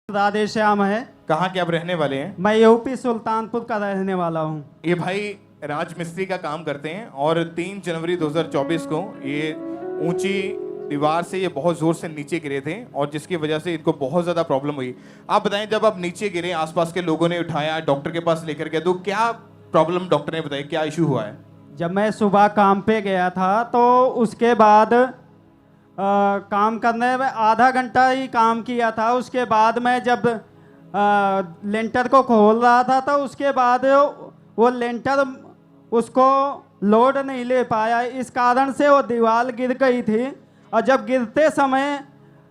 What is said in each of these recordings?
राधे श्याम है। कहाँ के आप रहने वाले हैं? मैं यूपी सुल्तानपुर का रहने वाला हूँ। ये भाई राज मिस्त्री का काम करते हैं और 3 जनवरी 2024 को ये ऊंची दीवार से ये बहुत जोर से नीचे गिरे थे और जिसकी वजह से इनको बहुत ज़्यादा प्रॉब्लम हुई। आप बताएं, जब आप नीचे गिरे, आसपास के लोगों ने उठाया, डॉक्टर के पास लेकर गए, तो क्या प्रॉब्लम डॉक्टर ने बताया, क्या इशू हुआ है? जब मैं सुबह काम पे गया था तो उसके बाद काम करने में आधा घंटा ही काम किया था। उसके बाद मैं जब लेंटर को खोल रहा था तो उसके बाद वो लेंटर उसको लोड नहीं ले पाया, इस कारण से वो दीवार गिर गई थी। और जब गिरते समय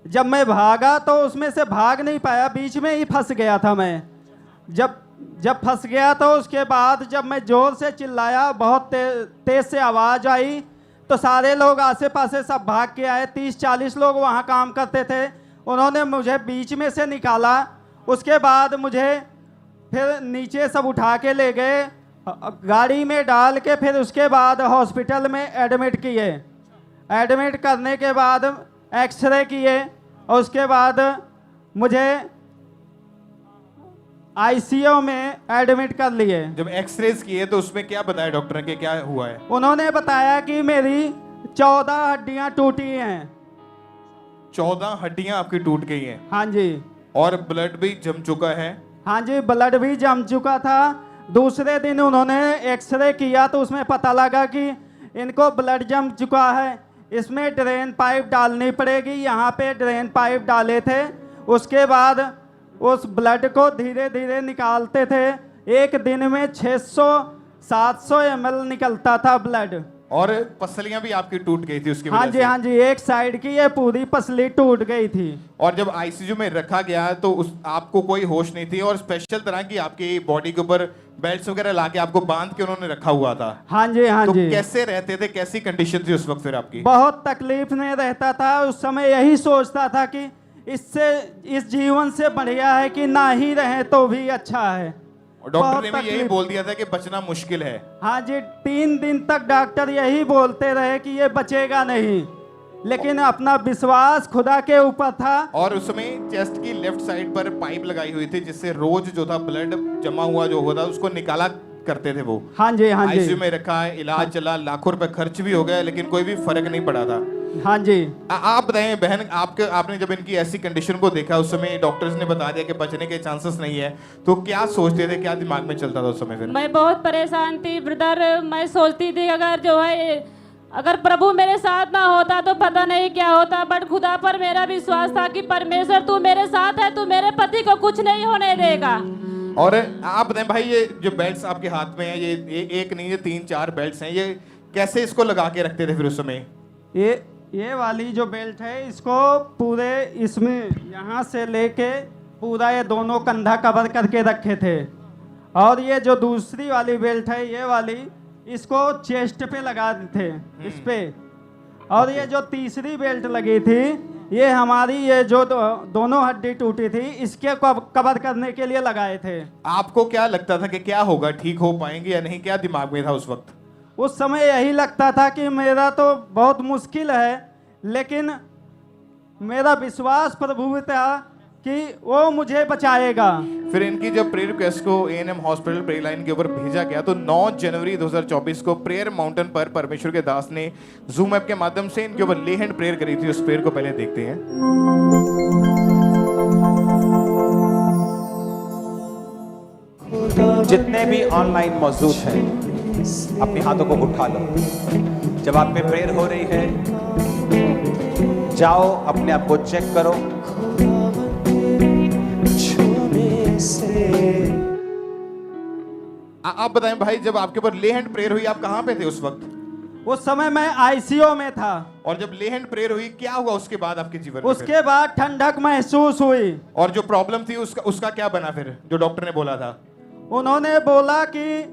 जब मैं भागा तो उसमें से भाग नहीं पाया, बीच में ही फंस गया था मैं। जब फंस गया तो उसके बाद जब मैं जोर से चिल्लाया, बहुत तेज से आवाज़ आई तो सारे लोग आसे पासे सब भाग के आए। 30-40 लोग वहाँ काम करते थे, उन्होंने मुझे बीच में से निकाला। उसके बाद मुझे फिर नीचे सब उठा के ले गए, गाड़ी में डाल के फिर उसके बाद हॉस्पिटल में एडमिट किए। एडमिट करने के बाद एक्सरे किए और उसके बाद मुझे आईसीयू में एडमिट कर लिए। जब एक्सरेज किए तो उसमें क्या बताया डॉक्टर ने कि क्या हुआ है? उन्होंने बताया कि मेरी 14 हड्डियां टूटी हैं। 14 हड्डियां आपकी टूट गई हैं? हाँ जी। और ब्लड भी जम चुका है? हाँ जी, ब्लड भी जम चुका था। दूसरे दिन उन्होंने एक्सरे किया तो उसमें पता लगा कि इनको ब्लड जम चुका है, इसमें ड्रेन पाइप डालनी पड़ेगी। यहाँ पे ड्रेन पाइप डाले थे, उसके बाद उस ब्लड को धीरे धीरे निकालते थे। एक दिन में 600-700 ml निकलता था ब्लड। और पसलियां भी आपकी टूट गई थी उसकी वजह हाँ जी, से? हाँ जी, एक साइड की ये पूरी पसली टूट गई थी। और जब आईसीयू में रखा गया तो आपको कोई होश नहीं थी और स्पेशल तरह की आपकी बॉडी के ऊपर बेल्ट्स वगैरह लाके आपको बांध के उन्होंने रखा हुआ था? हाँ जी, हाँ तो जी। कैसे रहते थे, कैसी कंडीशन थी उस वक्त फिर आपकी? बहुत तकलीफ में रहता था। उस समय यही सोचता था कि इससे, इस जीवन से बढ़िया है कि ना ही रहे तो भी अच्छा है। डॉक्टर ने भी यही बोल दिया था कि बचना मुश्किल है? हाँ जी, 3 दिन तक डॉक्टर यही बोलते रहे कि ये बचेगा नहीं, लेकिन अपना विश्वास खुदा के ऊपर था। और उसमें चेस्ट की लेफ्ट साइड पर पाइप लगाई हुई थी जिससे रोज जो था ब्लड जमा हुआ जो होता उसको निकाला करते थे वो। हाँ जी, हाँ जी। आईसीयू में रखा है, इलाज चला, लाखों रुपए खर्च भी हो गए, लेकिन कोई भी फर्क नहीं पड़ा था। हाँ जी। आप बताएं बहन, आपने जब इनकी ऐसी कंडीशन को देखा, उस समय डॉक्टर्स ने बता दिया कि बचने के चांसेस नहीं है, तो क्या सोचते थे, क्या दिमाग में चलता था उस समय फिर? मैं बहुत परेशान थी ब्रदर। मैं सोचती थी अगर प्रभु मेरे साथ ना होता तो पता नहीं क्या होता, बट खुदा पर मेरा विश्वास था कि परमेश्वर तू मेरे साथ है, तू मेरे पति को कुछ नहीं होने देगा। और आप बताएं भाई, ये जो बेल्ट्स आपके हाथ में है, ये एक नहीं, ये 3-4 बेल्ट्स हैं, ये कैसे इसको लगा के रखते थे फिर उस समय? ये वाली जो बेल्ट है, इसको पूरे इसमें यहाँ से लेके पूरा ये दोनों कंधा कवर करके रखे थे। और ये जो दूसरी वाली बेल्ट है, ये वाली, इसको चेस्ट पे लगा थे इस पे। और ये जो तीसरी बेल्ट लगी थी, ये हमारी ये जो दोनों हड्डी टूटी थी, इसके कवर करने के लिए लगाए थे। आपको क्या लगता था कि क्या होगा, ठीक हो पाएंगे या नहीं, क्या दिमाग में था उस वक्त? उस समय यही लगता था कि मेरा तो बहुत मुश्किल है, लेकिन मेरा विश्वास प्रभु पे था कि वो मुझे बचाएगा। फिर इनकी जब प्रेयर रिक्वेस्ट को एएनएम हॉस्पिटल प्रेयर लाइन के ऊपर भेजा गया तो 9 जनवरी 2024 को प्रेयर माउंटेन पर परमेश्वर के दास ने जूम ऐप के माध्यम से इनके ऊपर ले हैंड प्रेयर करी थी। उस प्रेयर को पहले देखते हैं। जितने भी ऑनलाइन मौजूद हैं, अपने हाथों को उठा लो। जब आप में प्रेयर हो रही है, जाओ अपने आप को चेक करो। आप बताएं भाई, जब आपके ऊपर ले हैंड प्रेयर हुई, आप कहाँ पे थे उस वक्त? उस समय मैं आईसीयू में था। और जब ले हैंड प्रेयर हुई, क्या हुआ उसके बाद आपके जीवन में? उसके बाद ठंडक महसूस हुई। और जो प्रॉब्लम थी उसका क्या बना फिर, जो डॉक्टर ने बोला था? उन्होंने बोला कि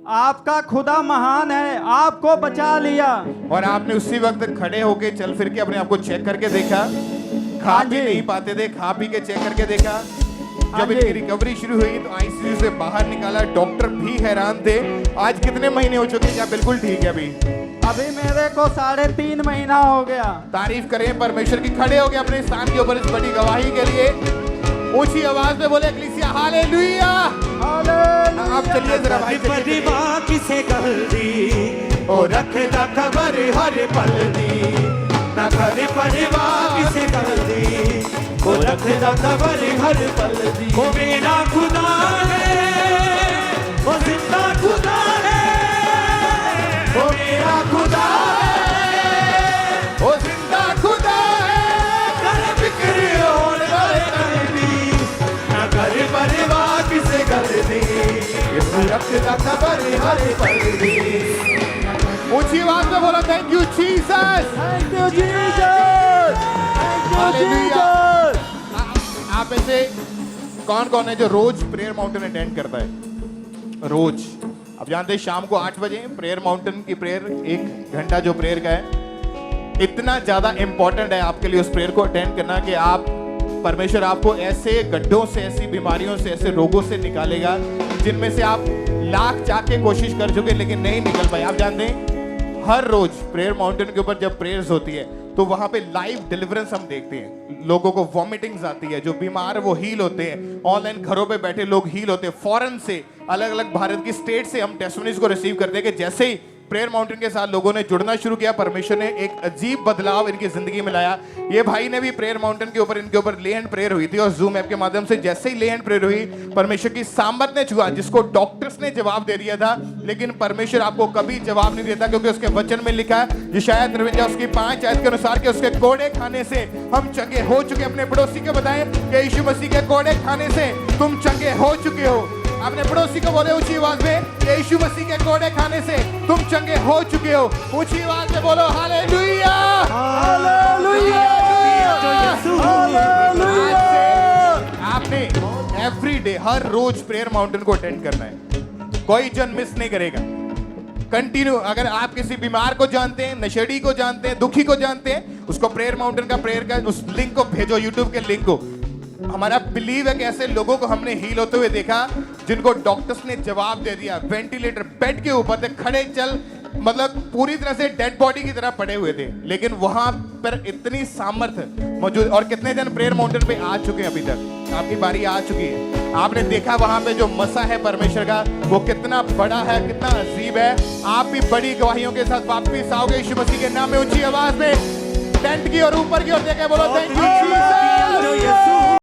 आपका खुदा महान है, आपको बचा लिया। और आपने उसी वक्त खड़े होके चल फिर के अपने आप को चेक करके देखा? खा भी नहीं पाते थे, खा पी के चेक करके देखा? जब इनकी रिकवरी शुरू हुई तो आईसीयू से बाहर निकाला, डॉक्टर भी हैरान थे। आज कितने महीने हो चुके, क्या बिल्कुल ठीक है अभी? अभी मेरे को 3.5 महीना हो गया। तारीफ करें परमेश्वर की। खड़े हो गए अपने स्थान के ऊपर इस बड़ी गवाही के लिए। ऊंची आवाज में बोले एक्लीसिया हालेलुया। आप चलिए जरा भाई, चलिए। परिवार किसे गल दी ओ रखदा खबर हर पल दी, ना घर परिवार किसे गल दी ओ रखदा खबर हर पल दी। ओ मेरा खुदा है, ओ जिंदा खुदा है, ओ मेरा खुदा है, ओ जिंदा खुदा है। कर फिक्र होने वाले कल्बी, ना घर परिवार किसे गल दी ओ रखदा खबर हर पल दी। ऊंची आवाज में बोलो thank you Jesus, thank you Jesus, hallelujah. आप में से कौन कौन है जो रोज प्रेयर माउंटेन अटेंड करता है? रोज। आप जानते हैं शाम को 8 बजे प्रेयर माउंटेन की प्रेयर 1 घंटा जो प्रेयर का है, इतना ज्यादा इंपॉर्टेंट है आपके लिए उस प्रेयर को अटेंड करना कि आप परमेश्वर आपको ऐसे गड्ढों से, ऐसी बीमारियों से, ऐसे रोगों से निकालेगा जिनमें से आप लाख चाह के कोशिश कर चुके लेकिन नहीं निकल पाए। आप जानते हैं हर रोज प्रेयर माउंटेन के ऊपर जब प्रेयर्स होती है तो वहां पे लाइव डिलीवरेंस हम देखते हैं। लोगों को वॉमिटिंग्स आती है, जो बीमार वो हील होते हैं, ऑनलाइन घरों पे बैठे लोग हील होते हैं, फॉरेन से, अलग अलग भारत की स्टेट से हम टेस्टिमनीज को रिसीव करते हैं कि जैसे ही प्रेयर माउंटेन के साथ लोगों ने जुड़ना शुरू किया, परमेश्वर ने एक अजीब बदलाव इनकी जिंदगी में लाया। ये भाई ने भी प्रेयर माउंटेन के ऊपर, इनके ऊपर ले हैंड प्रेयर हुई थी और जूम ऐप के माध्यम से जैसे ही ले हैंड प्रेयर हुई, परमेश्वर की सामर्थ ने छुआ जिसको डॉक्टर्स ने जवाब दे दिया था, लेकिन परमेश्वर आपको कभी जवाब नहीं देता, क्योंकि उसके वचन में लिखा है यशायाह 53 उसकी 5 आयत के अनुसार कि उसके कोड़े खाने से हम चंगे हो चुके। अपने पड़ोसी को बताएं कि यीशु मसीह के कोड़े खाने से तुम चंगे हो चुके हो। अपने पड़ोसी को बोले ऊंची आवाज में, यीशु मसीह के कोड़े खाने से तुम चंगे हो चुके हो। ऊंची आवाज में बोलो हालेलुया, हालेलुया, हालेलुया। आपने एवरी डे, हर रोज प्रेयर माउंटेन को अटेंड करना है, कोई जन मिस नहीं करेगा। कंटिन्यू। अगर आप किसी बीमार को जानते हैं, नशेड़ी को जानते हैं, दुखी को जानते हैं, उसको प्रेयर माउंटेन का प्रेयर का उस लिंक को भेजो, यूट्यूब के लिंक को। हमारा बिलीव है कि ऐसे लोगों को हमने हील होते हुए देखा जिनको डॉक्टर्स ने जवाब दे दिया, वेंटिलेटर बेड के ऊपर थे, खड़े चल, मतलब पूरी तरह से डेड बॉडी की तरह पड़े हुए थे, लेकिन वहां पर इतनी सामर्थ्य मौजूद। और कितने जन प्रेयर माउंटेन पे आ चुके हैं? अभी तक आपकी बारी आ चुकी है। आपने देखा वहां पे जो मसा है परमेश्वर का, वो कितना बड़ा है, कितना अजीब है। आप भी बड़ी गवाहियों के साथ वापिस आओगे यीशु मसीह के नाम में। ऊंची आवाज में टेंट की और ऊपर की ओर देखे बोलो थैंक यू जीसस।